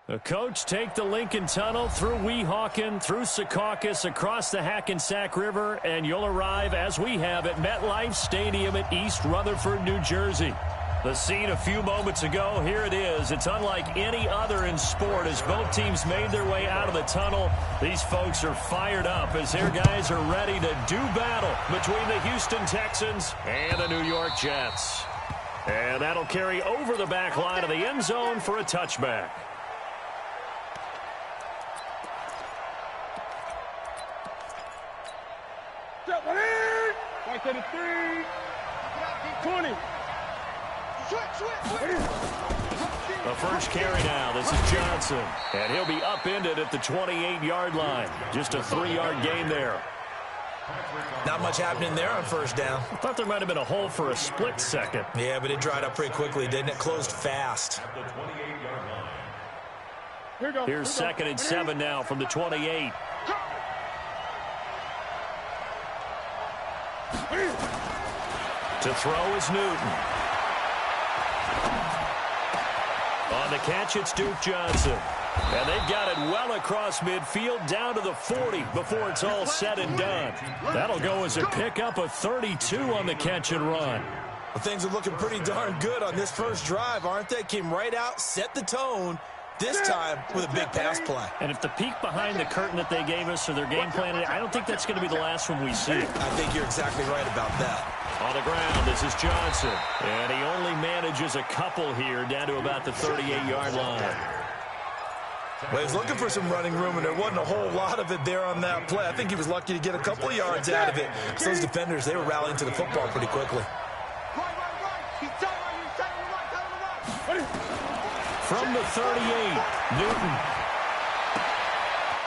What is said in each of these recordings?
The coach take the Lincoln Tunnel through Weehawken, through Secaucus, across the Hackensack River, and you'll arrive, as we have, at MetLife Stadium at East Rutherford, New Jersey. The scene a few moments ago, here it is. It's unlike any other in sport as both teams made their way out of the tunnel. These folks are fired up as their guys are ready to do battle between the Houston Texans and the New York Jets. And that'll carry over the back line of the end zone for a touchback. Right to the 3. 20. The first carry now. This is Johnson. And he'll be upended at the 28-yard line. Just a 3-yard gain there. Not much happening there on first down. I thought there might have been a hole for a split second. Yeah, but it dried up pretty quickly, didn't it? Closed fast. Here's 2nd and 7 now from the 28. To throw is Newton. On the catch, it's Duke Johnson. And they've got it well across midfield, down to the 40 before it's all said and done. That'll go as a pickup of 32 on the catch and run. Well, things are looking pretty darn good on this first drive, aren't they? Came right out, set the tone, this time with a big pass play. And if the peek behind the curtain that they gave us or their game plan, I don't think that's going to be the last one we see. I think you're exactly right about that. On the ground, this is Johnson. And he only manages a couple here down to about the 38-yard line. Well, he was looking for some running room, and there wasn't a whole lot of it there on that play. I think he was lucky to get a couple of yards out of it. So those defenders, they were rallying to the football pretty quickly. From the 38, Newton.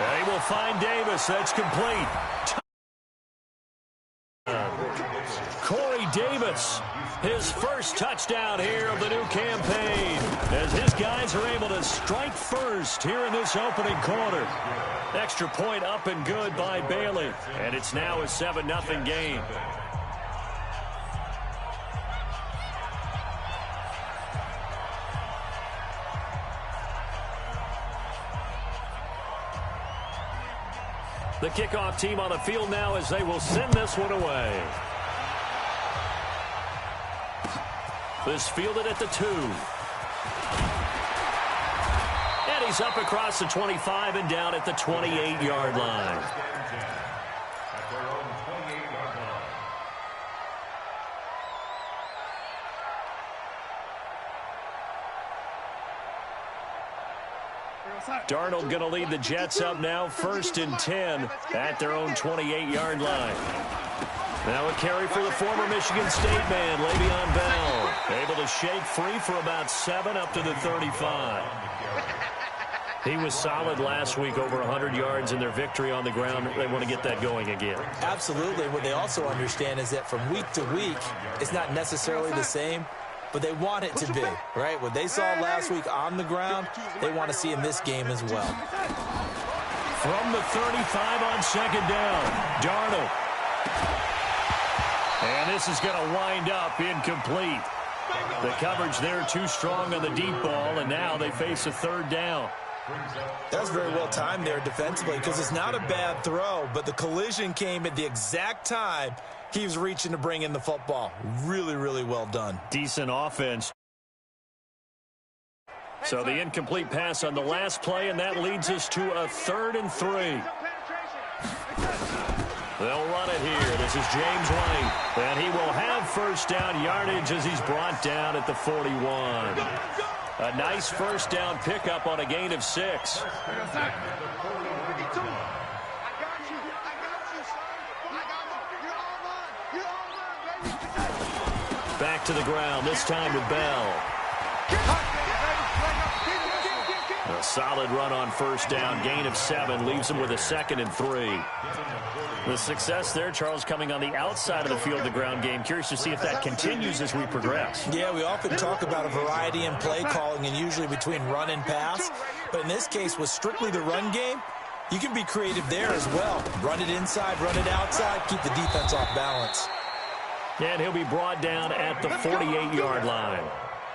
And he will find Davis. That's complete. Corey Davis, his first touchdown here of the new campaign, as his guys are able to strike first here in this opening quarter. Extra point up and good by Bailey, and it's now a 7-0 game. The kickoff team on the field now as they will send this one away. This fielded at the 2. And he's up across the 25 and down at the 28-yard line. Darnold going to lead the Jets up now, 1st and 10 at their own 28-yard line. Now a carry for the former Michigan State man, Le'Veon Bell. Able to shake free for about 7 up to the 35. He was solid last week, over 100 yards in their victory on the ground. They want to get that going again. Absolutely. What they also understand is that from week to week, it's not necessarily the same, but they want it to be, right? What they saw last week on the ground, they want to see in this game as well. From the 35 on 2nd down, Darnold. And this is going to wind up incomplete. The coverage there too strong on the deep ball, and now they face a 3rd down. That's very well timed there defensively, because it's not a bad throw, but the collision came at the exact time he was reaching to bring in the football. Really, really well done. Decent offense. So the incomplete pass on the last play, and that leads us to a 3rd and 3. They'll run it here. This is James White. And he will have 1st down yardage as he's brought down at the 41. A nice 1st down pickup on a gain of 6. Back to the ground, this time to Bell. A solid run on 1st down, gain of 7, leaves him with a 2nd and 3. The success there, Charles, coming on the outside of the field, the ground game. Curious to see if that continues as we progress. Yeah, we often talk about a variety in play calling and usually between run and pass. But in this case, with strictly the run game, you can be creative there as well. Run it inside, run it outside, keep the defense off balance. And he'll be brought down at the 48-yard line.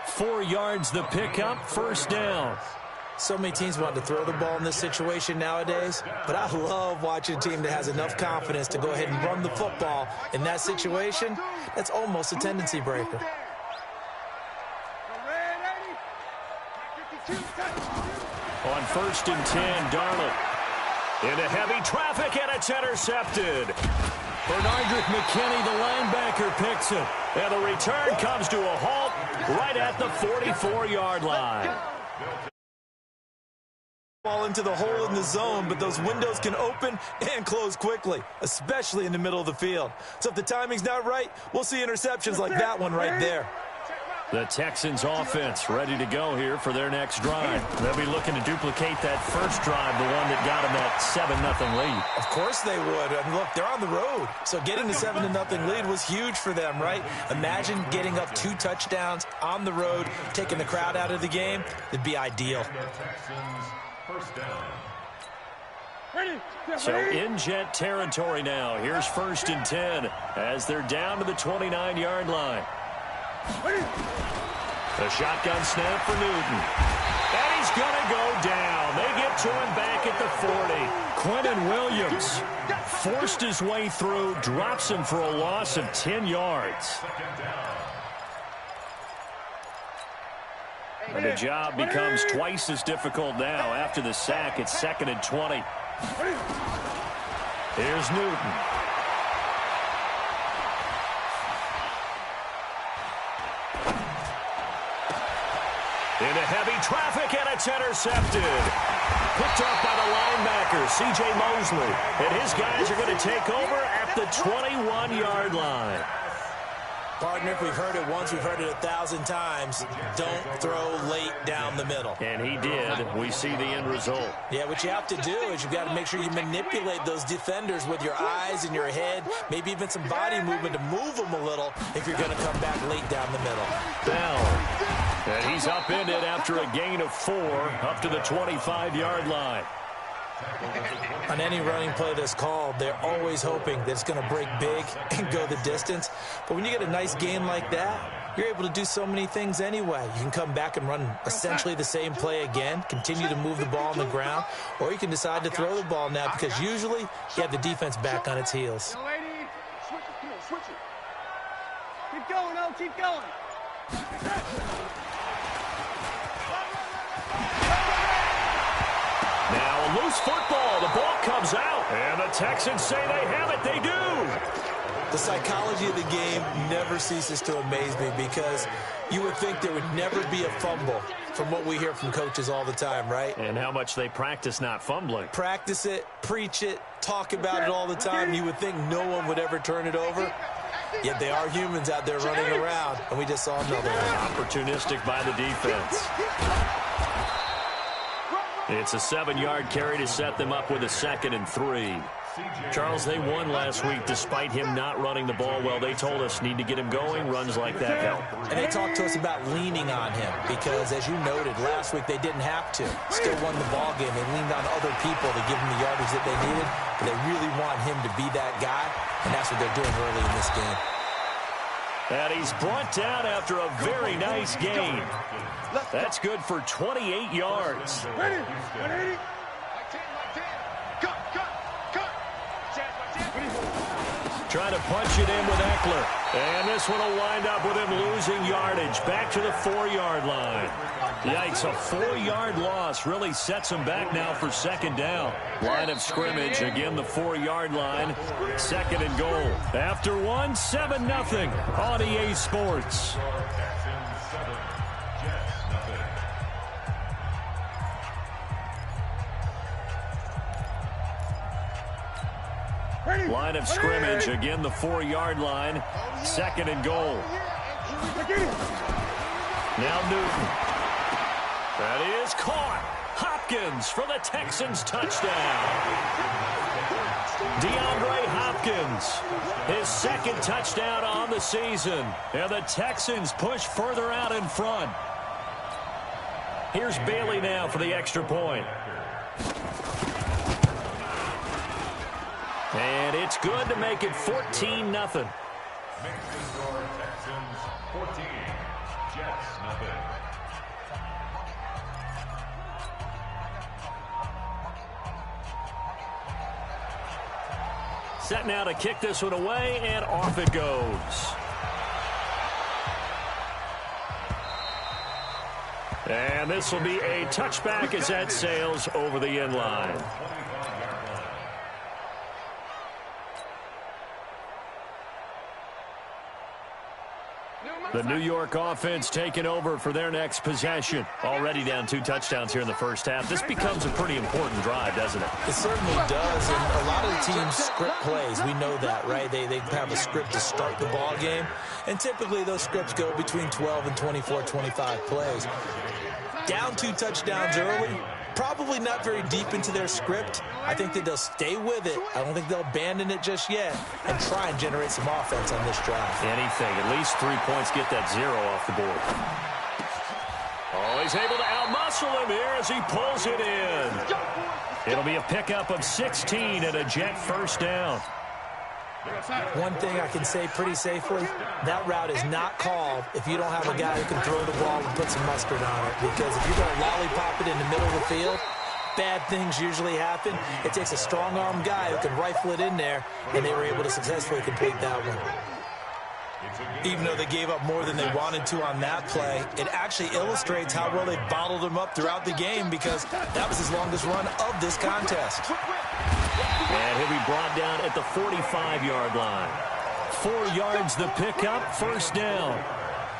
4 yards the pickup, 1st down. So many teams want to throw the ball in this situation nowadays, but I love watching a team that has enough confidence to go ahead and run the football in that situation. That's almost a tendency breaker. On 1st and 10, Darnold. Into heavy traffic, and it's intercepted. Bernardrick McKinney, the linebacker, picks it. And the return comes to a halt right at the 44-yard line. Ball into the hole in the zone, but those windows can open and close quickly, especially in the middle of the field. So if the timing's not right, we'll see interceptions like that one right there. The Texans offense ready to go here for their next drive. They'll be looking to duplicate that first drive, the one that got them that 7-0 lead. Of course they would. I mean, look, they're on the road. So getting the 7-0 lead was huge for them, right? Imagine getting up 2 touchdowns on the road, taking the crowd out of the game. It'd be ideal. So in Jet territory now. Here's 1st and 10 as they're down to the 29-yard line. The shotgun snap for Newton. And he's going to go down. They get to him back at the 40. Quentin Williams forced his way through, drops him for a loss of 10 yards. And the job becomes twice as difficult now after the sack. It's 2nd and 20. Here's Newton. Into heavy traffic, and it's intercepted. Picked up by the linebacker, C.J. Mosley. And his guys are going to take over at the 21-yard line. Partner, we've heard it once, we've heard it 1,000 times. Don't throw late down the middle. And he did. We see the end result. Yeah, what you have to do is you've got to make sure you manipulate those defenders with your eyes and your head, maybe even some body movement to move them a little if you're going to come back late down the middle. Bell. And he's upended after a gain of 4 up to the 25-yard line. On any running play that's called, they're always hoping that it's going to break big and go the distance. But when you get a nice game like that, you're able to do so many things anyway. You can come back and run essentially the same play again, continue to move the ball on the ground, or you can decide to throw the ball now because usually you have the defense back on its heels. Switch it. Keep going, O, keep going. Now a loose football. The ball comes out. And the Texans say they have it. They do. The psychology of the game never ceases to amaze me because you would think there would never be a fumble from what we hear from coaches all the time, right? And how much they practice not fumbling. Practice it, preach it, talk about it all the time. You would think no one would ever turn it over. Yet they are humans out there running around, and we just saw another one. Opportunistic by the defense. It's a 7-yard carry to set them up with a 2nd and 3. Charles, they won last week despite him not running the ball well. They told us need to get him going. Runs like that help. And they talked to us about leaning on him because, as you noted, last week they didn't have to. Still won the ball game. They leaned on other people to give them the yardage that they needed. But they really want him to be that guy, and that's what they're doing early in this game. And he's brought down after a very nice gain. That's good for 28 yards. Ready. Trying to punch it in with Eckler. And this one will wind up with him losing yardage. Back to the 4-yard line. Yikes, a 4-yard loss really sets him back now for 2nd down. Line of scrimmage, again the 4-yard line. 2nd and goal. After one, 7-0 on EA Sports. Line of scrimmage, again the 4-yard line. 2nd and goal. Now Newton. That is caught. Hopkins for the Texans touchdown. DeAndre Hopkins, his 2nd touchdown on the season. And the Texans push further out in front. Here's Bailey now for the extra point. And it's good to make it 14-0. Texans 14, Jets 0. Set now to kick this one away, and off it goes. And this will be a touchback as that sails over the end line. The New York offense taking over for their next possession. Already down 2 touchdowns here in the first half. This becomes a pretty important drive, doesn't it? It certainly does, and a lot of the teams script plays. We know that, right? They have a script to start the ball game, and typically those scripts go between 12 and 24, 25 plays. Down 2 touchdowns early, probably not very deep into their script. I think that they'll stay with it. I don't think they'll abandon it just yet and try and generate some offense on this drive. Anything. At least 3 points, get that 0 off the board. Oh, he's able to outmuscle him here as he pulls it in. It'll be a pickup of 16 and a Jet first down. One thing I can say pretty safely, that route is not called if you don't have a guy who can throw the ball and put some mustard on it. Because if you're going to lollipop it in the middle of the field, bad things usually happen. It takes a strong-arm guy who can rifle it in there, and they were able to successfully complete that one. Even though they gave up more than they wanted to on that play, it actually illustrates how well they bottled him up throughout the game, because that was his longest run of this contest. And he'll be brought down at the 45-yard line. 4 yards the pickup, first down.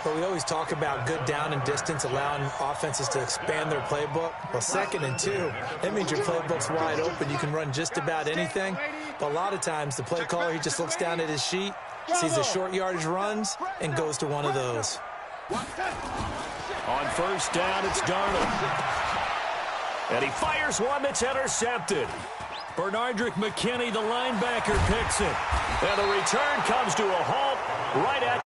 But we always talk about good down and distance, allowing offenses to expand their playbook. Well, 2nd and 2, that means your playbook's wide open. You can run just about anything. But a lot of times, the play caller, he just looks down at his sheet, sees the short yardage runs, and goes to one of those. On first down, it's Darnold. And he fires one that's intercepted. Bernardrick McKinney, the linebacker, picks it. And the return comes to a halt right at.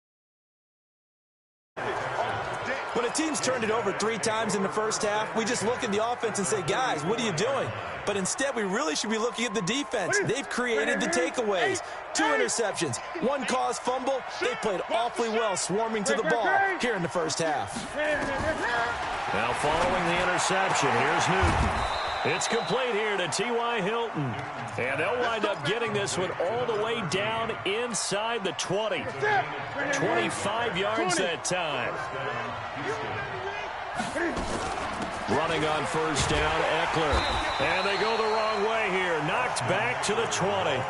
When a team's turned it over 3 times in the first half, we just look at the offense and say, guys, what are you doing? But instead, we really should be looking at the defense. They've created the takeaways. 2 interceptions, 1 caused fumble. They played awfully well swarming to the ball here in the first half. Now following the interception, here's Newton. It's complete here to T.Y. Hilton. And they'll wind up getting this one all the way down inside the 20. 25 yards that time. Running on first down, Eckler. And they go the wrong way here. Knocked back to the 20.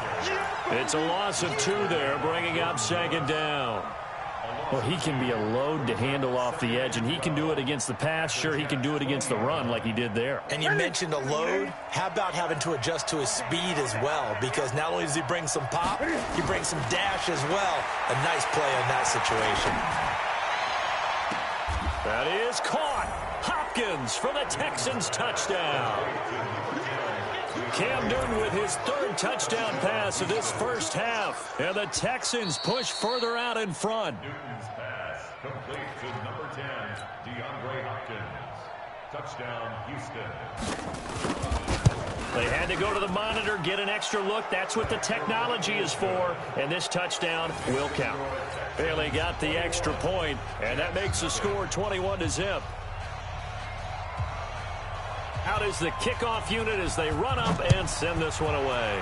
It's a loss of 2 there, bringing up 2nd down. Well, he can be a load to handle off the edge, and he can do it against the pass. Sure, he can do it against the run like he did there. And you mentioned a load. How about having to adjust to his speed as well? Because not only does he bring some pop, he brings some dash as well. A nice play on that situation. That is caught. Hopkins for the Texans touchdown. Cam Newton with his 3rd touchdown pass of this first half. And the Texans push further out in front. Newton's pass complete to number 10, DeAndre Hopkins. Touchdown, Houston. They had to go to the monitor, get an extra look. That's what the technology is for. And this touchdown will count. Bailey got the extra point, and that makes the score 21-0. Out is the kickoff unit as they run up and send this one away.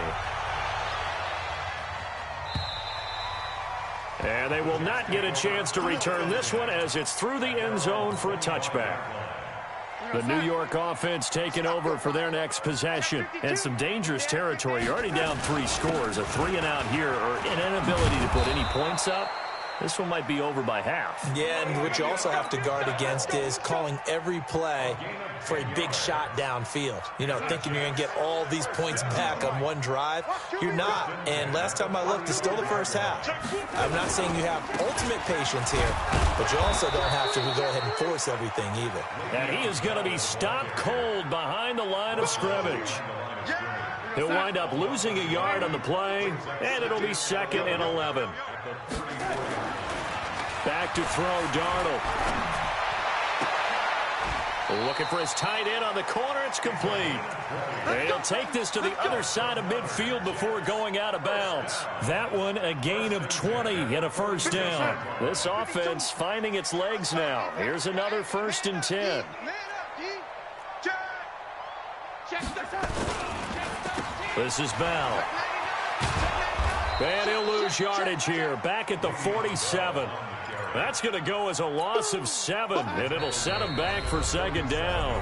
And they will not get a chance to return this one as it's through the end zone for a touchback. The New York offense taking over for their next possession. And some dangerous territory. You're already down 3 scores. A 3-and-out here, or an inability to put any points up. This one might be over by half. Yeah, and what you also have to guard against is calling every play for a big shot downfield. You know, thinking you're going to get all these points back on one drive. You're not. And last time I looked, it's still the first half. I'm not saying you have ultimate patience here, but you also don't have to go ahead and force everything either. And he is going to be stopped cold behind the line of scrimmage. He'll wind up losing a yard on the play, and it'll be 2nd and 11. Back to throw, Darnold. Looking for his tight end on the corner. It's complete. And he'll take this to the other side of midfield before going out of bounds. That one a gain of 20 and a first down. This offense finding its legs now. Here's another 1st and 10. This is Bell. And he'll lose yardage here, back at the 47. That's going to go as a loss of 7, and it'll set him back for second down.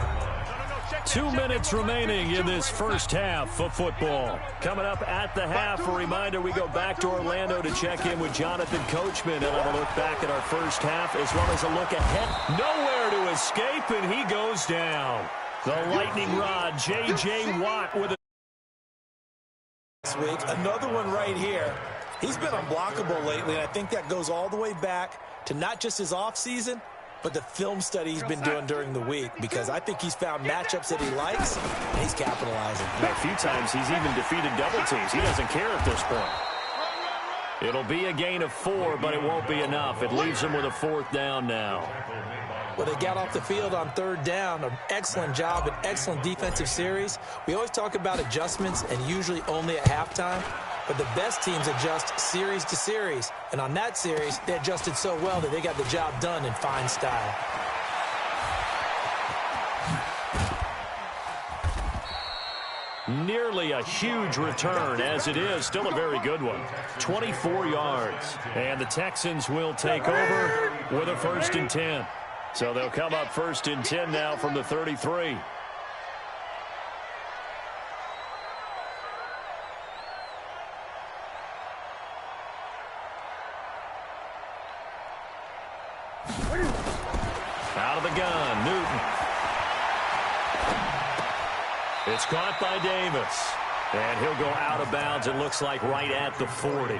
2 minutes remaining in this first half of football. Coming up at the half, a reminder, we go back to Orlando to check in with Jonathan Coachman and have a look back at our first half as well as a look ahead. Nowhere to escape, and he goes down. The lightning rod, J.J. Watt with a... This week, another one right here. He's been unblockable lately, and I think that goes all the way back to not just his offseason, but the film study he's been doing during the week, because I think he's found matchups that he likes, and he's capitalizing. A few times he's even defeated double teams. He doesn't care at this point. It'll be a gain of 4, but it won't be enough. It leaves him with a 4th down now. Well, they got off the field on 3rd down. An excellent job, an excellent defensive series. We always talk about adjustments, and usually only at halftime. But the best teams adjust series to series. And on that series, they adjusted so well that they got the job done in fine style. Nearly a huge return, as it is. Still a very good one. 24 yards. And the Texans will take over with a 1st and 10. So they'll come up 1st and 10 now from the 33. Out of the gun, Newton. It's caught by Davis. And he'll go out of bounds, it looks like, right at the 40.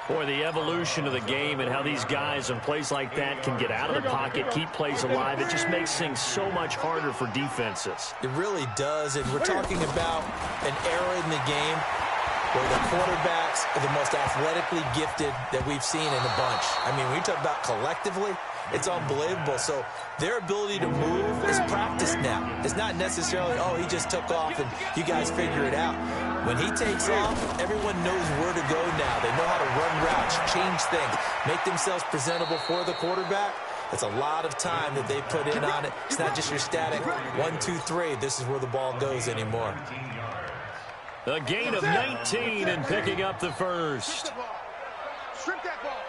Boy, the evolution of the game and how these guys in plays like that can get out of the pocket, keep plays alive, it just makes things so much harder for defenses. It really does, and we're talking about an era in the game where the quarterbacks are the most athletically gifted that we've seen in a bunch. I mean, when you talk about collectively, it's unbelievable. So their ability to move is practiced now. It's not necessarily, oh, he just took off and you guys figure it out. When he takes off, everyone knows where to go now. They know how to run routes, change things, make themselves presentable for the quarterback. It's a lot of time that they put in on it. It's not just your static 1, 2, 3. This is where the ball goes anymore. A gain of 19 and picking up the 1st. Strip that ball.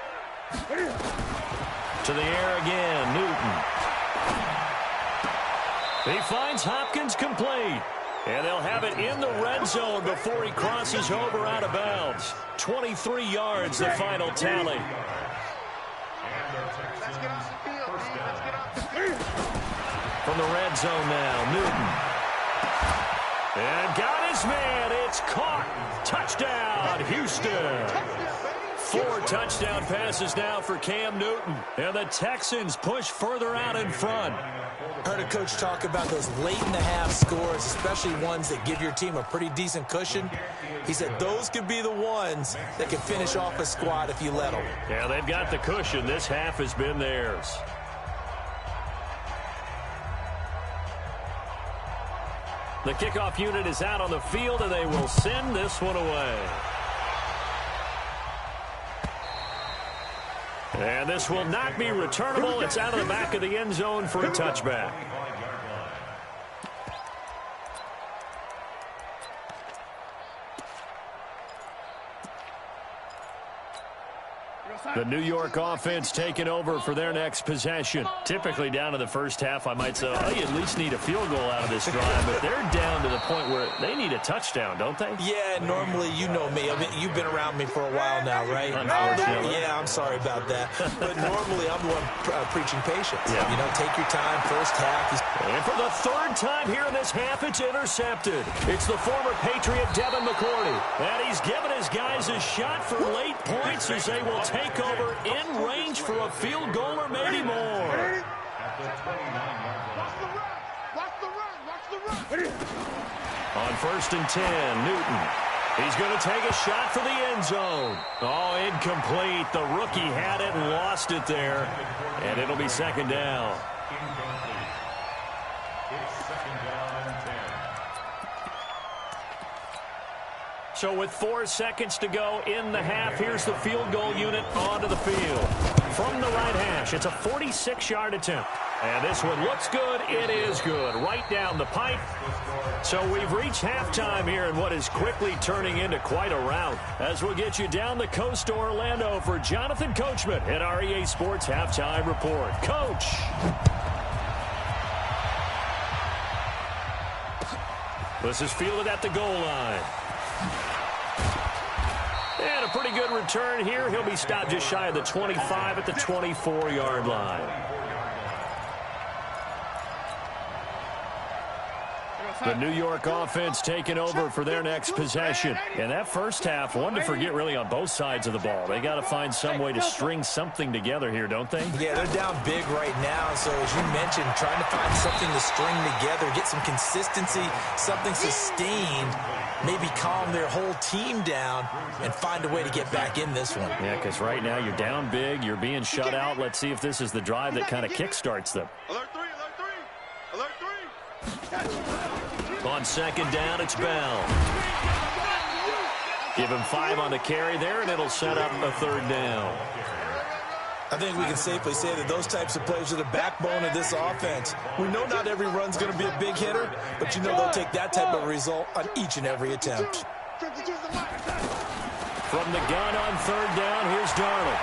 To the air again, Newton. He finds Hopkins complete. And they'll have it in the red zone before he crosses over out of bounds. 23 yards, the final tally. Let's get off the field, man. Let's get off the field. From the red zone now, Newton. And got his man. It's caught. Touchdown, Houston. 4 touchdown passes now for Cam Newton. And the Texans push further out in front. Heard a coach talk about those late-in-the-half scores, especially ones that give your team a pretty decent cushion. He said those could be the ones that can finish off a squad if you let them. Yeah, they've got the cushion. This half has been theirs. The kickoff unit is out on the field, and they will send this one away. And this will not be returnable. It's out of the back of the end zone for a touchback. The New York offense taking over for their next possession. Typically down to the first half, I might say, oh, you at least need a field goal out of this drive, but they're down to the point where they need a touchdown, don't they? Yeah, normally, you know me. I mean, you've been around me for a while now, right? Unfortunately. Yeah, I'm sorry about that. But normally, I'm the one preaching patience. Yeah. You know, take your time, first half. And for the 3rd time here in this half, it's intercepted. It's the former Patriot Devin McCourty. And he's given his guys a shot for late points as they will take over in range for a field goal or maybe more. On 1st and 10, Newton. He's going to take a shot for the end zone. Oh, incomplete. The rookie had it and lost it there. And it'll be 2nd down. So with 4 seconds to go in the half, here's the field goal unit onto the field. From the right hash, it's a 46-yard attempt. And this one looks good. It is good. Right down the pipe. So we've reached halftime here in what is quickly turning into quite a rout. As we'll get you down the coast to Orlando for Jonathan Coachman at our EA Sports Halftime Report. Coach. This is fielded at the goal line. And a pretty good return here. He'll be stopped just shy of the 25 at the 24-yard line. The New York offense taking over for their next possession. And that first half, one to forget really on both sides of the ball. They got to find some way to string something together here, don't they? Yeah, they're down big right now. So as you mentioned, trying to find something to string together, get some consistency, something sustained, maybe calm their whole team down and find a way to get back in this one. Yeah, because right now you're down big, you're being shut out. Let's see if this is the drive that kind of kickstarts them. Alert 3, alert 3, alert 3. On second down, it's Bell. Give him 5 on the carry there, and it'll set up a third down. I think we can safely say that those types of plays are the backbone of this offense. We know not every run's going to be a big hitter, but you know they'll take that type of result on each and every attempt. From the gun on third down, here's Darnold.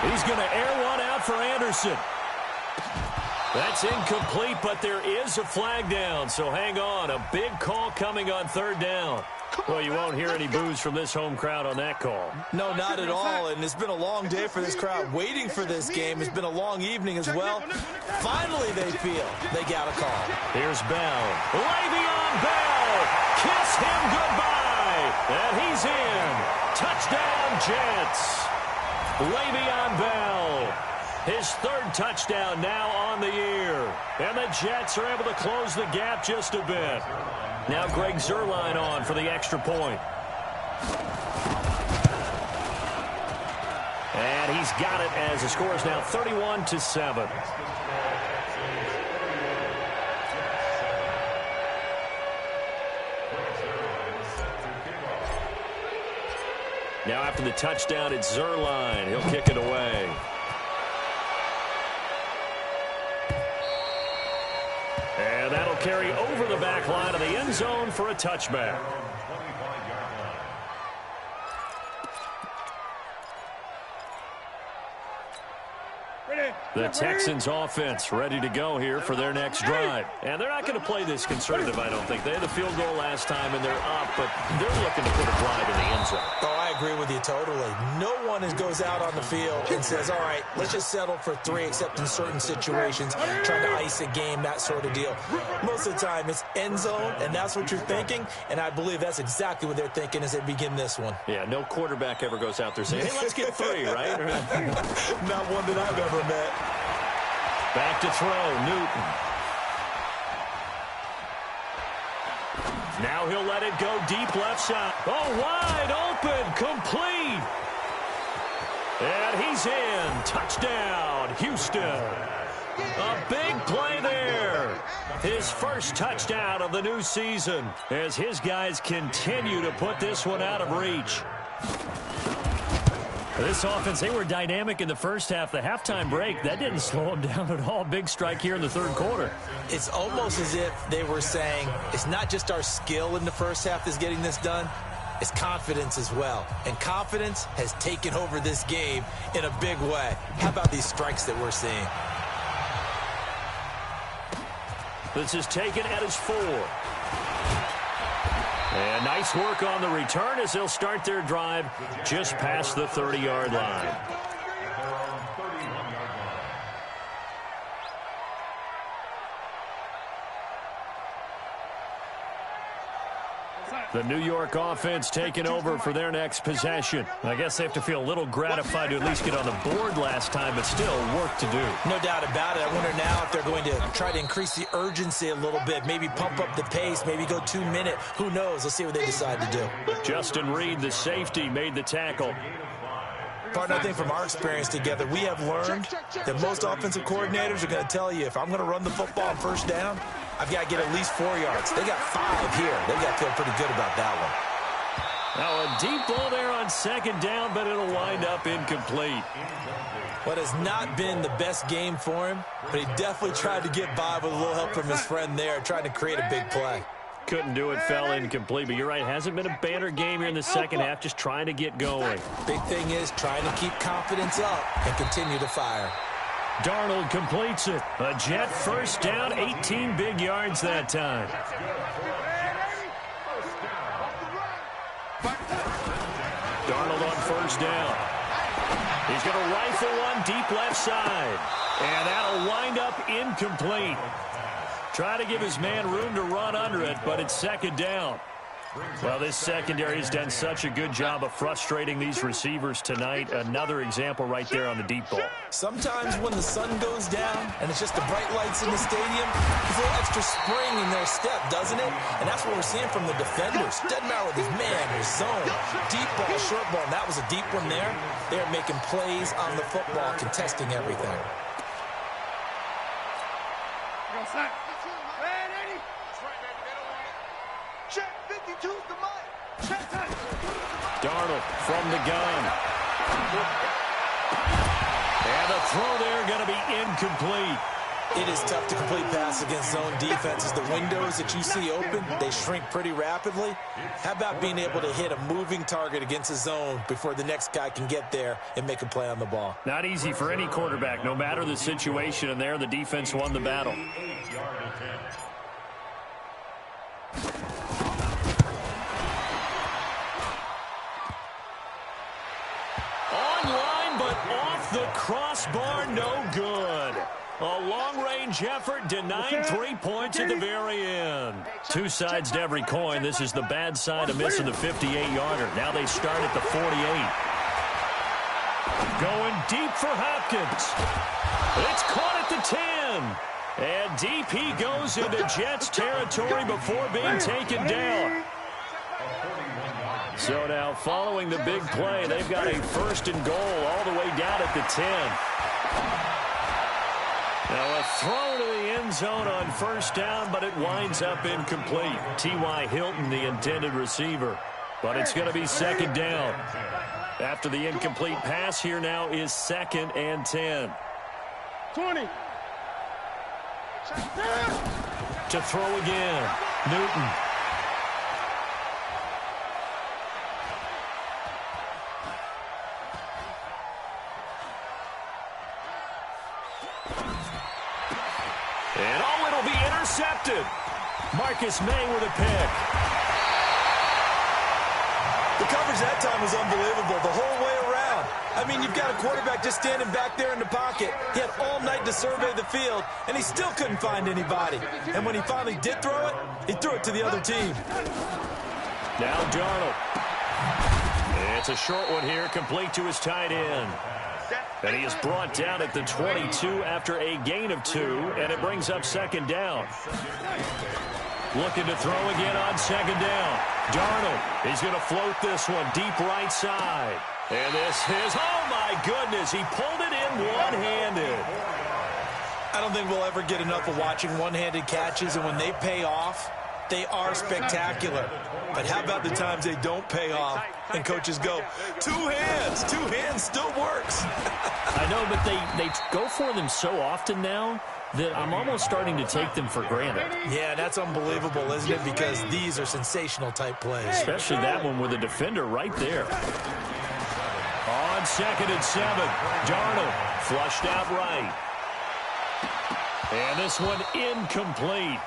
He's going to air one out for Anderson. That's incomplete, but there is a flag down, so hang on. A big call coming on third down. Well, you won't hear any boos from this home crowd on that call. No, not at all, and it's been a long day for this crowd waiting for this game. It's been a long evening as well. Finally, they feel they got a call. Here's Bell. Le'Veon Bell. Kiss him goodbye. And he's in. Touchdown, Jets. Le'Veon Bell. His third touchdown now on the year. And the Jets are able to close the gap just a bit. Now Greg Zuerlein on for the extra point. And he's got it as the score is now 31-7. Now after the touchdown, it's Zuerlein. He'll kick it away. And that'll carry over the back line of the end zone for a touchback. The Texans offense ready to go here for their next drive. And they're not going to play this conservative, I don't think. They had a field goal last time, and they're up, but they're looking to put a drive in the end zone. Oh, I agree with you totally. No one goes out on the field and says, all right, let's just settle for 3, except in certain situations, trying to ice a game, that sort of deal. Most of the time, it's end zone, and that's what you're thinking, and I believe that's exactly what they're thinking as they begin this one. Yeah, no quarterback ever goes out there saying, hey, let's get 3, right? Not one that I've ever met. Back to throw, Newton. Now he'll let it go deep left side. Oh, wide open, complete. And he's in. Touchdown, Houston. A big play there. His first touchdown of the new season as his guys continue to put this one out of reach. This offense, they were dynamic in the first half. The halftime break, that didn't slow them down at all. Big strike here in the third quarter. It's almost as if they were saying, it's not just our skill in the first half that's getting this done, it's confidence as well. And confidence has taken over this game in a big way. How about these strikes that we're seeing? This is taken at his 4. And nice work on the return as they'll start their drive just past the 30-yard line. The New York offense taking over for their next possession. I guess they have to feel a little gratified to at least get on the board last time, but still work to do. No doubt about it. I wonder now if they're going to try to increase the urgency a little bit, maybe pump up the pace, maybe go 2-minute. Who knows? Let's see what they decide to do. Justin Reed, the safety, made the tackle. Partner, I think from our experience together, we have learned that most offensive coordinators are going to tell you, if I'm going to run the football on first down, I've got to get at least 4 yards. They got 5 here. They've got to feel pretty good about that one. Now a deep ball there on second down, but it'll wind up incomplete. What has not been the best game for him, but he definitely tried to get by with a little help from his friend there, trying to create a big play. Couldn't do it, fell incomplete, but you're right, hasn't been a banner game here in the second half, just trying to get going. Big thing is trying to keep confidence up and continue to fire. Darnold completes it. A Jet first down, 18 big yards that time. Darnold on first down. He's going to rifle one deep left side. And that'll wind up incomplete. Try to give his man room to run under it, but it's second down. Well, this secondary has done such a good job of frustrating these receivers tonight. Another example right there on the deep ball. Sometimes when the sun goes down and it's just the bright lights in the stadium, there's a little extra spring in their step, doesn't it? And that's what we're seeing from the defenders. Doesn't matter with his man, his zone, deep ball, short ball, and that was a deep one there. They're making plays on the football, contesting everything. Darnold from the gun. And the throw there going to be incomplete. It is tough to complete pass against zone defenses. The windows that you see open, they shrink pretty rapidly. How about being able to hit a moving target against a zone before the next guy can get there and make a play on the ball? Not easy for any quarterback, no matter the situation. And there, the defense won the battle. Online, but off the crossbar, no good. A long-range effort denying 3 points at the very end. Two sides to every coin. This is the bad side of missing the 58-yarder. Now they start at the 48. Going deep for Hopkins. It's caught at the 10. And deep he goes into Jets territory before being taken down. So now following the big play, they've got a first and goal all the way down at the 10. Now a throw to the end zone on first down, but it winds up incomplete. T.Y. Hilton, the intended receiver. But it's going to be second down. After the incomplete pass, here now is 2nd and 10. 20. To throw again, Newton. And oh, it'll be intercepted. Marcus May with a pick. The coverage that time was unbelievable the whole way around. I mean, you've got a quarterback just standing back there in the pocket. He had all night to survey the field, and he still couldn't find anybody. And when he finally did throw it, he threw it to the other team. Now Darnold. It's a short one here, complete to his tight end. And he is brought down at the 22 after a gain of 2, and it brings up second down. Looking to throw again on second down. Darnold, he's going to float this one deep right side. And this is, oh my goodness, he pulled it in one-handed. I don't think we'll ever get enough of watching one-handed catches, and when they pay off, they are spectacular. But how about the times they don't pay off and coaches go, two hands still works. I know, but they go for them so often now that I'm almost starting to take them for granted. Yeah, that's unbelievable, isn't it? Because these are sensational type plays. Especially that one with a defender right there. On 2nd and 7, Darnold flushed out right. And this one incomplete.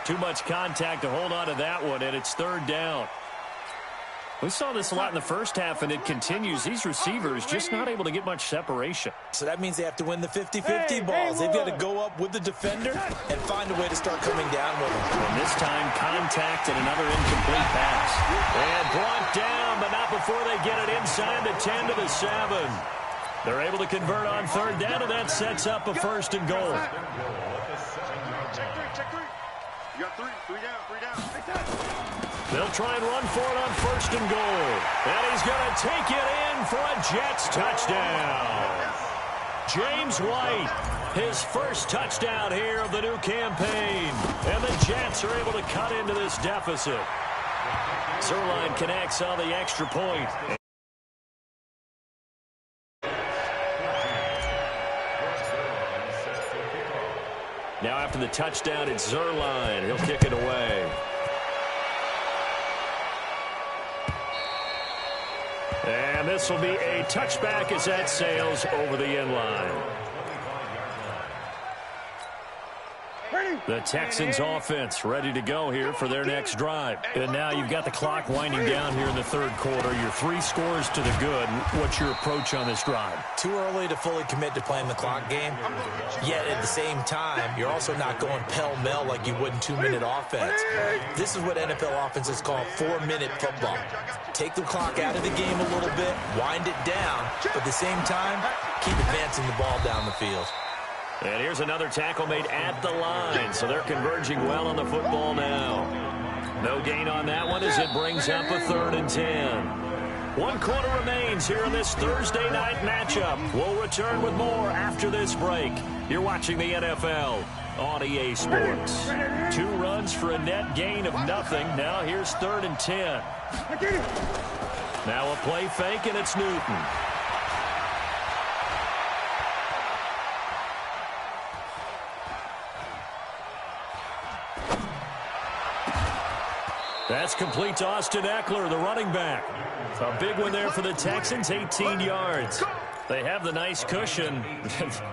Too much contact to hold on to that one, and it's third down. We saw this a lot in the first half, and it continues. These receivers just not able to get much separation. So that means they have to win the 50-50 balls. They've got to go up with the defender and find a way to start coming down with them. And this time, contact and another incomplete pass. And brought down, but not before they get it inside the 10 to the 7. They're able to convert on third down, and that sets up a first and goal. You got three down. They'll try and run for it on first and goal. And he's going to take it in for a Jets touchdown. James White, his first touchdown here of the new campaign. And the Jets are able to cut into this deficit. Zerline connects on the extra point. Now after the touchdown, it's Zerline. He'll kick it away. And this will be a touchback as that sails over the end line. The Texans offense ready to go here for their next drive. And now you've got the clock winding down here in the third quarter. You're 3 scores to the good. What's your approach on this drive? Too early to fully commit to playing the clock game. Yet at the same time, you're also not going pell-mell like you would in 2-minute offense. This is what NFL offenses call 4-minute football. Take the clock out of the game a little bit, wind it down, but at the same time, keep advancing the ball down the field. And here's another tackle made at the line, so they're converging well on the football now. No gain on that one as it brings up a 3rd and 10. 1 quarter remains here in this Thursday night matchup. We'll return with more after this break. You're watching the NFL on EA Sports. 2 runs for a net gain of nothing. Now here's 3rd and 10. Now a play fake, and it's Newton. That's complete to Austin Eckler, the running back. A big one there for the Texans, 18 yards. They have the nice cushion.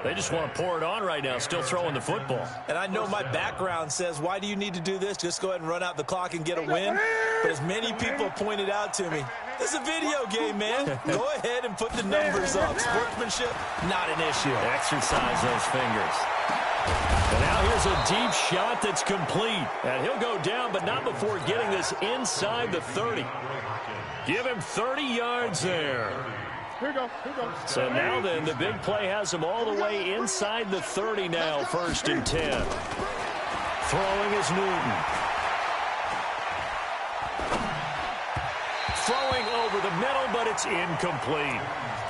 They just want to pour it on right now, still throwing the football. And I know my background says, why do you need to do this? Just go ahead and run out the clock and get a win. But as many people pointed out to me, this is a video game, man. Go ahead and put the numbers up. Sportsmanship, not an issue. Exercise those fingers. And now here's a deep shot that's complete. And he'll go down, but not before getting this inside the 30. Give him 30 yards there. Here we go. So now then, the big play has him all the way inside the 30 now, 1st and 10. Throwing is Newton. Throwing over the middle, but it's incomplete.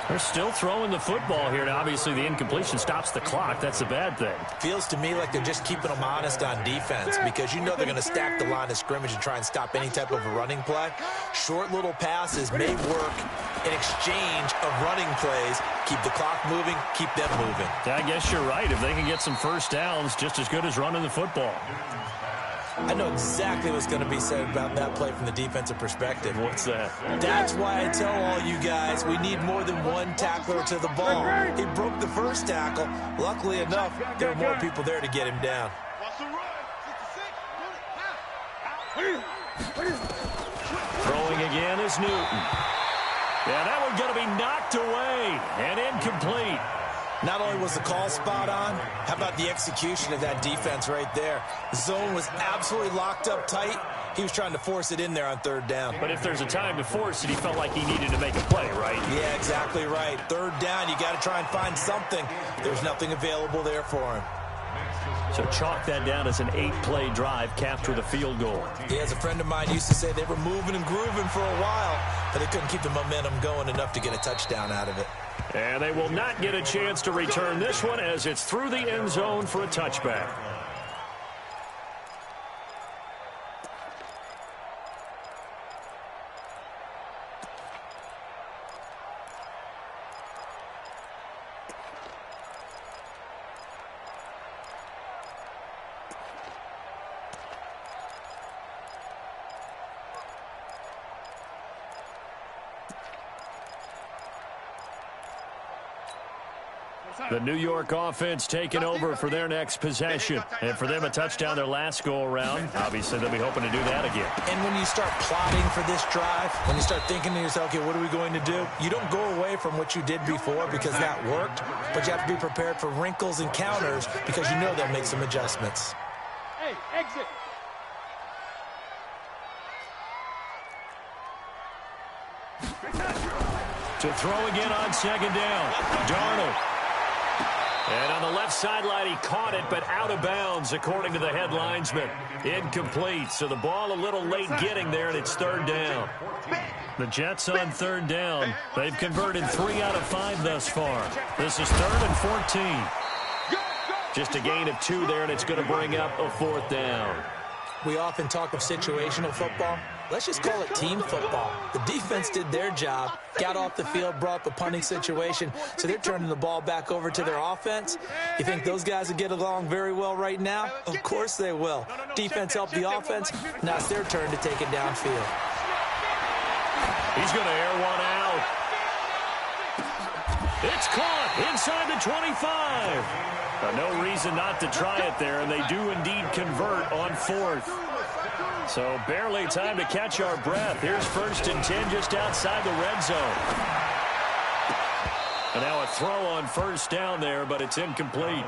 They're still throwing the football here, and obviously the incompletion stops the clock. That's a bad thing. Feels to me like they're just keeping them honest on defense because you know they're going to stack the line of scrimmage and try and stop any type of a running play. Short little passes may work in exchange of running plays. Keep the clock moving, keep them moving. I guess you're right. If they can get some first downs, just as good as running the football. I know exactly what's going to be said about that play from the defensive perspective. What's that? That's why I tell all you guys we need more than one tackler to the ball. He broke the first tackle. Luckily enough, there were more people there to get him down. Throwing again is Newton. Yeah, that one's going to be knocked away and incomplete. Not only was the call spot on, how about the execution of that defense right there? The zone was absolutely locked up tight. He was trying to force it in there on 3rd down. But if there's a time to force it, he felt like he needed to make a play, right? Yeah, exactly right. 3rd down, you got to try and find something. There's nothing available there for him. So chalk that down as an 8-play drive capped with a field goal. Yeah, as a friend of mine used to say, they were moving and grooving for a while, but they couldn't keep the momentum going enough to get a touchdown out of it. And they will not get a chance to return this one as it's through the end zone for a touchback. The New York offense taking over for their next possession. And for them, a touchdown their last go-around. Obviously, they'll be hoping to do that again. And when you start plotting for this drive, when you start thinking to yourself, okay, what are we going to do? You don't go away from what you did before because that worked, but you have to be prepared for wrinkles and counters because you know they'll make some adjustments. Hey, exit. To throw again on 2nd down. Darnold. And on the left sideline, he caught it, but out of bounds, according to the head linesman. Incomplete, so the ball a little late getting there, and it's 3rd down. The Jets on 3rd down. They've converted 3 out of 5 thus far. This is 3rd and 14. Just a gain of 2 there, and it's going to bring up a 4th down. We often talk of situational football. let's just call it team football. The defense did their job, got off the field, brought up a punting situation, so they're turning the ball back over to their offense. You think those guys will get along very well right now? Of course they will. Defense helped the offense. Now it's their turn to take it downfield. He's going to air one out. It's caught inside the 25. No reason not to try it there, and they do indeed convert on 4th. So barely time to catch our breath. Here's 1st and 10 just outside the red zone. And now a throw on 1st down there, but it's incomplete.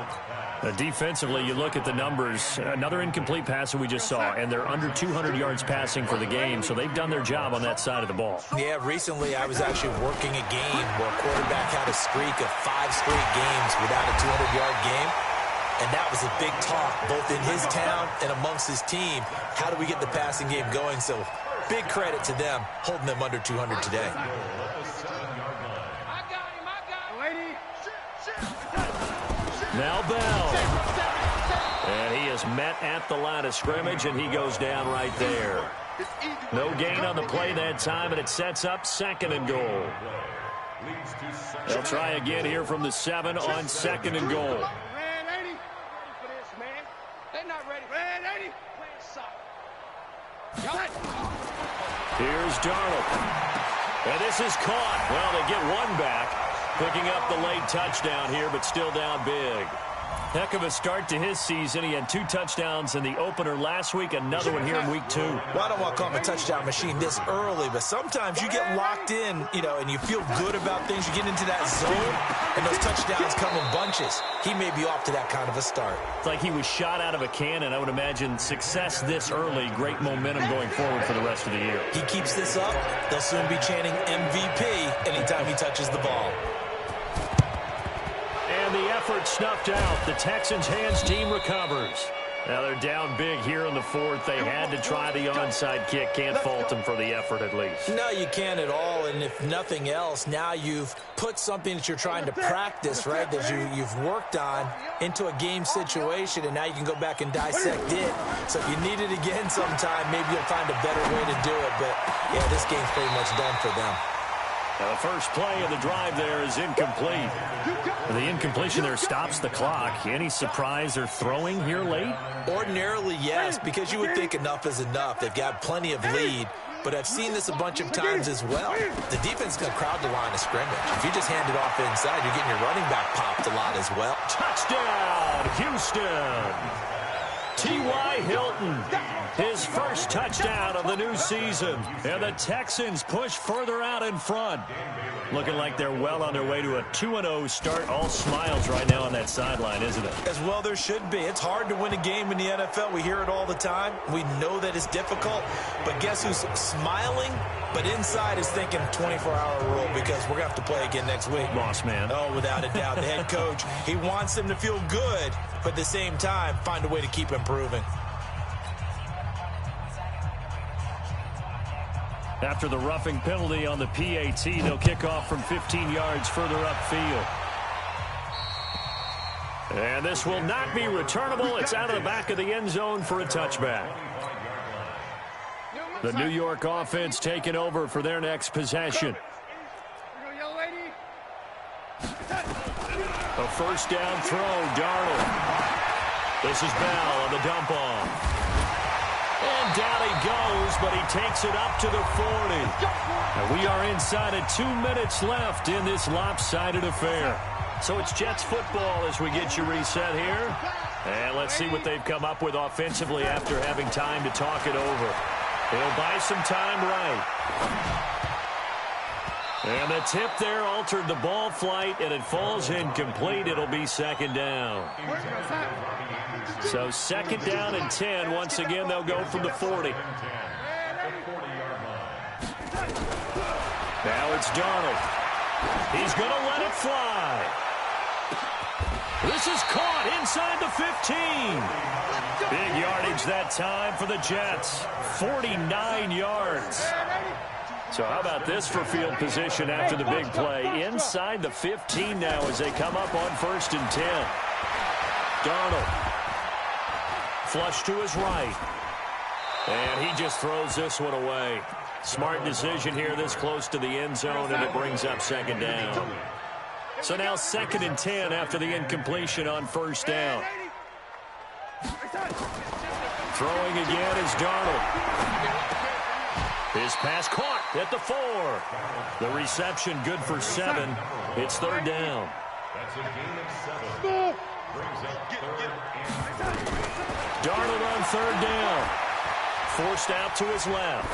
Defensively, you look at the numbers. Another incomplete pass that we just saw, and they're under 200 yards passing for the game, so they've done their job on that side of the ball. Yeah, recently I was actually working a game where a quarterback had a streak of 5 straight games without a 200-yard game. And that was a big talk, both in his town and amongst his team. How do we get the passing game going? So big credit to them, holding them under 200 today. Now Bell. And he is met at the line of scrimmage, and he goes down right there. No gain on the play that time, and it sets up 2nd and goal. They'll try again here from the 7 on 2nd and goal. Here's Darnold. And this is caught. Well, they get one back. Picking up the late touchdown here, but still down big. Heck of a start to his season. He had 2 touchdowns in the opener last week, another one here in week 2. Well, I don't want to call him a touchdown machine this early, but sometimes you get locked in, and you feel good about things. You get into that zone, and those touchdowns come in bunches. He may be off to that kind of a start. It's like he was shot out of a cannon. I would imagine success this early, great momentum going forward for the rest of the year. He keeps this up, they'll soon be chanting MVP anytime he touches the ball. And the effort snuffed out. The Texans' hands team recovers. Now they're down big here in the 4th. They had to try the onside kick. Can't fault them for the effort at least. No, you can't at all. And if nothing else, now you've put something that you're trying to practice, right, that you've worked on into a game situation, and now you can go back and dissect it. So if you need it again sometime, maybe you'll find a better way to do it. But, yeah, this game's pretty much done for them. Now the first play of the drive there is incomplete. The incompletion there stops the clock. Any surprise they're throwing here late? Ordinarily, yes, because you would think enough is enough. They've got plenty of lead, but I've seen this a bunch of times as well. The defense can crowd the line of scrimmage. If you just hand it off inside, you're getting your running back popped a lot as well. Touchdown, Houston! T.Y. Hilton, his first touchdown of the new season. And the Texans push further out in front. Looking like they're well on their way to a 2-0 start. All smiles right now on that sideline, isn't it? As well there should be. It's hard to win a game in the NFL. We hear it all the time. We know that it's difficult. But guess who's smiling? But inside is thinking 24-hour rule because we're going to have to play again next week. Boss man. Oh, without a doubt. The head coach, he wants them to feel good, but at the same time, find a way to keep improving. After the roughing penalty on the PAT, they'll kick off from 15 yards further upfield. And this will not be returnable. It's out of the back of the end zone for a touchback. The New York offense taking over for their next possession. A first down throw, Darnold. This is Bell on the dump off. And down he goes, but he takes it up to the 40. And we are inside of 2 minutes left in this lopsided affair. So it's Jets football as we get you reset here. And let's see what they've come up with offensively after having time to talk it over. They'll buy some time right. And the tip there altered the ball flight, and it falls incomplete. It'll be second down. So second down and 10. Once again, they'll go from the 40. Now it's Darnold. He's going to let it fly. This is caught inside the 15. Big yardage that time for the Jets. 49 yards. So how about this for field position after the big play? Inside the 15 now as they come up on 1st and 10. Darnold. Flush to his right. And he just throws this one away. Smart decision here this close to the end zone, and it brings up second down. So now 2nd and 10 after the incompletion on first down. Throwing again is Darnold. His pass caught at the 4. The reception good for 7. It's 3rd down. That's a gain of 7. Brings up 3rd and 3. Darnold on 3rd down. Forced out to his left.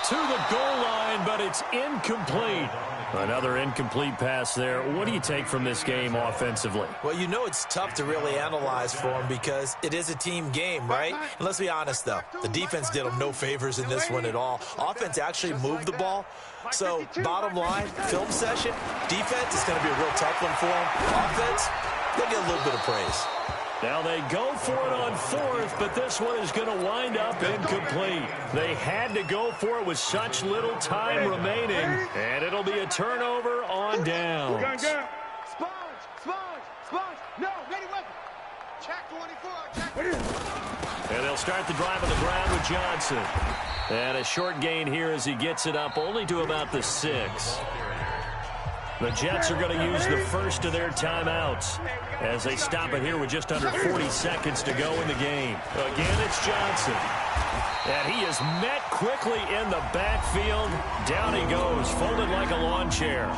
To the goal line, but it's incomplete. Another incomplete pass there. What do you take from this game offensively? Well, you know it's tough to really analyze for them because it is a team game, right? And let's be honest, though. The defense did them no favors in this one at all. Offense actually moved the ball. So, bottom line, film session, defense is going to be a real tough one for them. Offense, they'll get a little bit of praise. Now they go for it on 4th, but this one is going to wind up incomplete. They had to go for it with such little time remaining, and it'll be a turnover on downs. Sponge! No, ready weapon! Check 24, check. And they'll start the drive on the ground with Johnson. And a short gain here as he gets it up only to about the 6. The Jets are going to use the first of their timeouts as they stop it here with just under 40 seconds to go in the game. Again, it's Johnson. And he is met quickly in the backfield. Down he goes, folded like a lawn chair.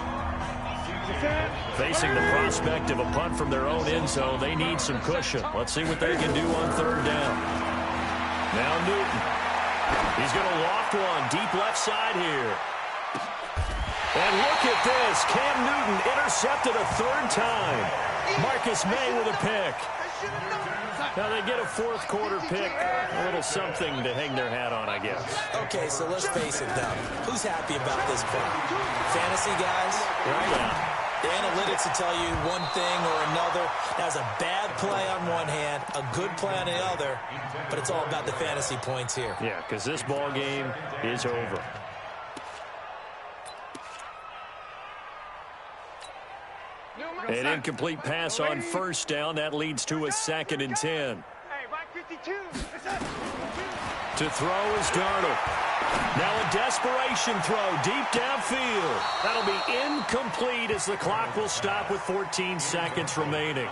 Facing the prospect of a punt from their own end zone, they need some cushion. Let's see what they can do on 3rd down. Now Newton. He's going to loft one deep left side here. And look at this. Cam Newton intercepted a 3rd time. Marcus May with a pick. Now they get a 4th quarter pick. A little something to hang their hat on, I guess. Okay, so let's face it, though. Who's happy about this play? Fantasy guys, right? Yeah. The analytics will tell you one thing or another. That's a bad play on one hand, a good play on the other, but it's all about the fantasy points here. Yeah, because this ball game is over. An incomplete pass on first down. That leads to a 2nd and 10. To throw is Darnold. Now a desperation throw deep downfield. That'll be incomplete as the clock will stop with 14 seconds remaining.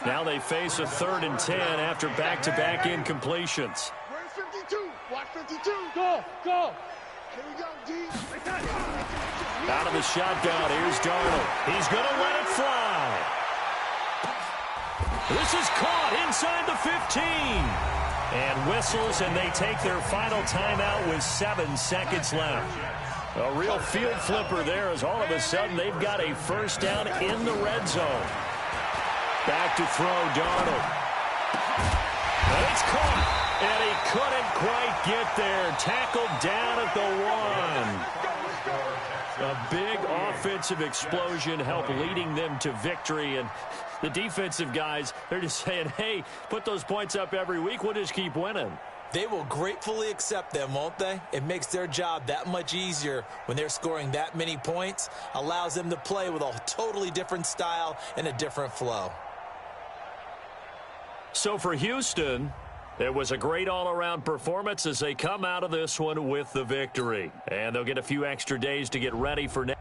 Now they face a 3rd and 10 after back-to-back incompletions. Where's 52? Watch 52. Go. Here we go, D. Out of the shotgun, here's Darnold. He's going to let it fly. This is caught inside the 15. And whistles, and they take their final timeout with 7 seconds left. A real field flipper there as all of a sudden they've got a 1st down in the red zone. Back to throw, Darnold. And it's caught. And he couldn't quite get there. Tackled down at the 1. A big offensive explosion helped leading them to victory. And the defensive guys, they're just saying, hey, put those points up every week. We'll just keep winning. They will gratefully accept them, won't they? It makes their job that much easier when they're scoring that many points. Allows them to play with a totally different style and a different flow. So for Houston, it was a great all-around performance as they come out of this one with the victory. And they'll get a few extra days to get ready for next.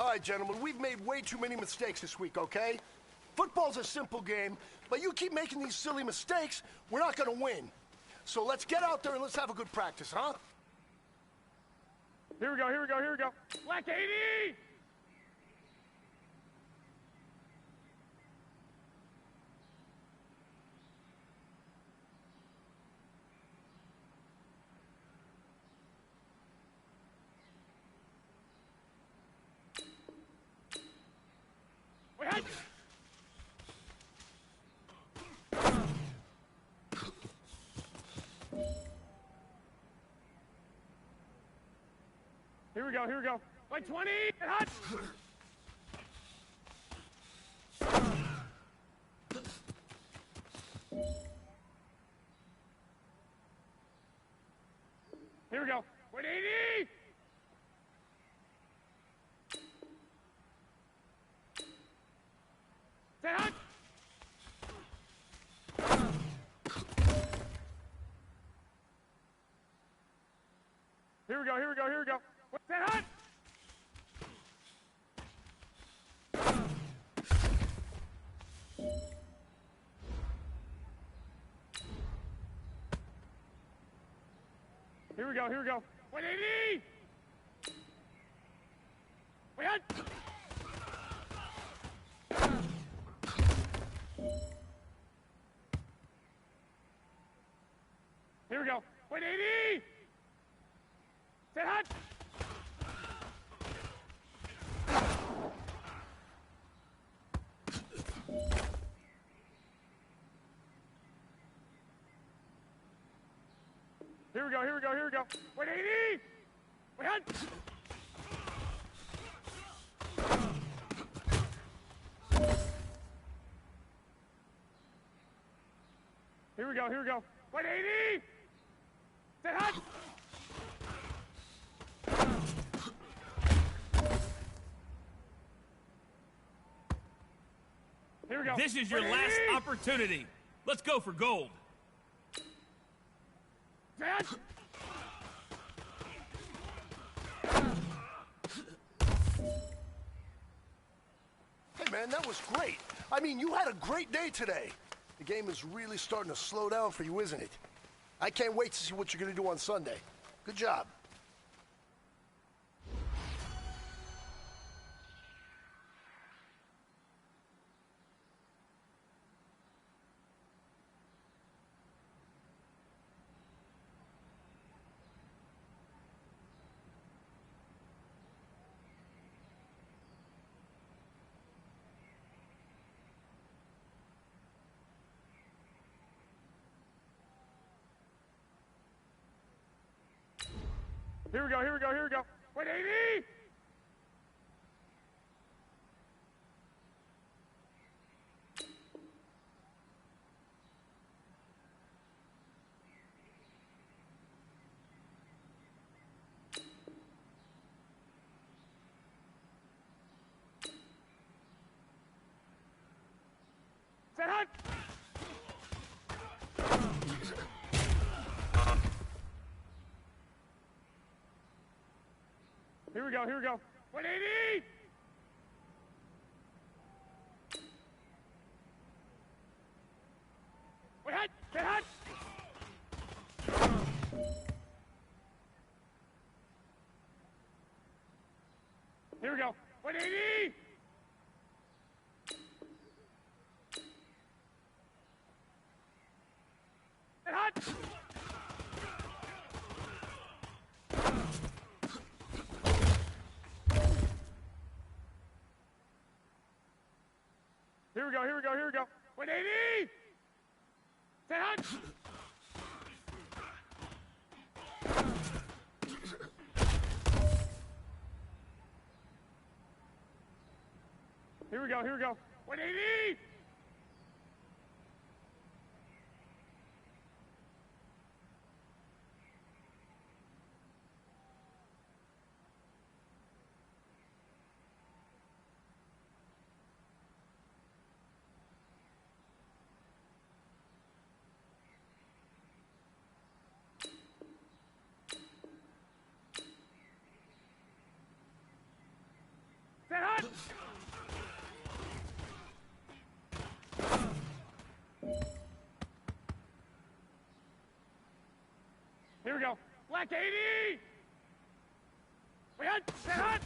All right, gentlemen, we've made way too many mistakes this week, okay? Football's a simple game, but you keep making these silly mistakes, we're not gonna win. So let's get out there and let's have a good practice, huh? Here we go, here we go, here we go. Black 80! Wait, here we go, here we go. Like 20, and hot! Here we go. 180! Set hot! Here we go, here we go, here we go. Set hot! Here we go, here we go. 180! Wait, hot! Here we go. 180! Set hot! Here we go, here we go, here we go. 180! Wait, hot! Here we go, here we go. 180! Set hot! Here we go. This is your last opportunity. Let's go for gold. Set! Hey, man, that was great. I mean, you had a great day today. The game is really starting to slow down for you, isn't it? I can't wait to see what you're going to do on Sunday. Good job. Here we go, here we go, here we go. 180! Set hot! Here we go, here we go. 180! Wait, hot! Set hot! Here we go. 180! Set hot! Here we go, here we go, here we go. 180! Set hot! Here we go, here we go. 180! Set Black 80! We hot! Set hot!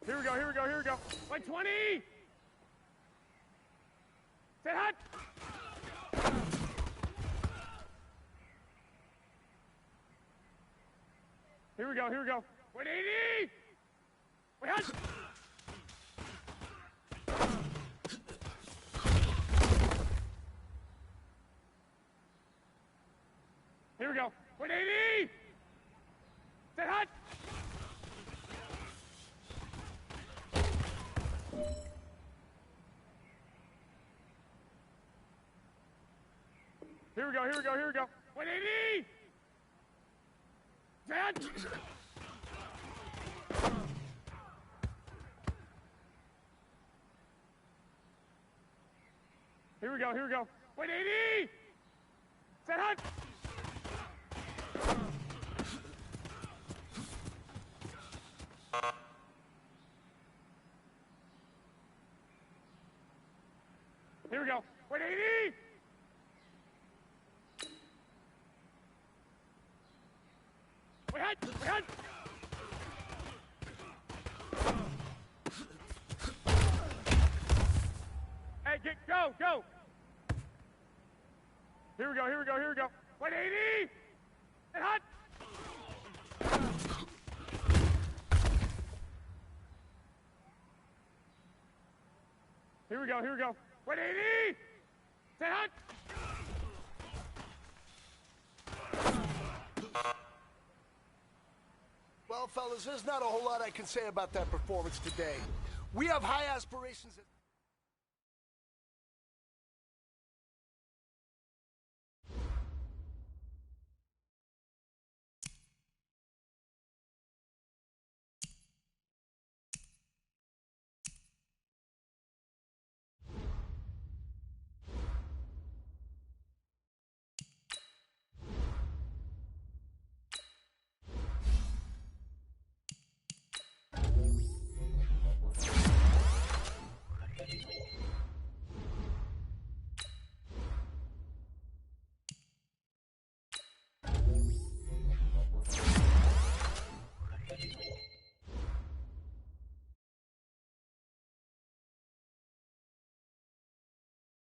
Here we go, here we go, here we go. White 20! Set hot! Here we go, here we go. White 80! White hot! Here we go. White 80! Set hot! Here we go, here we go, here we go. 180! Set! Here we go, here we go. 180! Set hot! Here we go. 180! We hit! We hit! Hey, go, go! Here we go, here we go, here we go. 180! And hot! Here we go, here we go. 180! Set hot! Well, fellas, there's not a whole lot I can say about that performance today. We have high aspirations.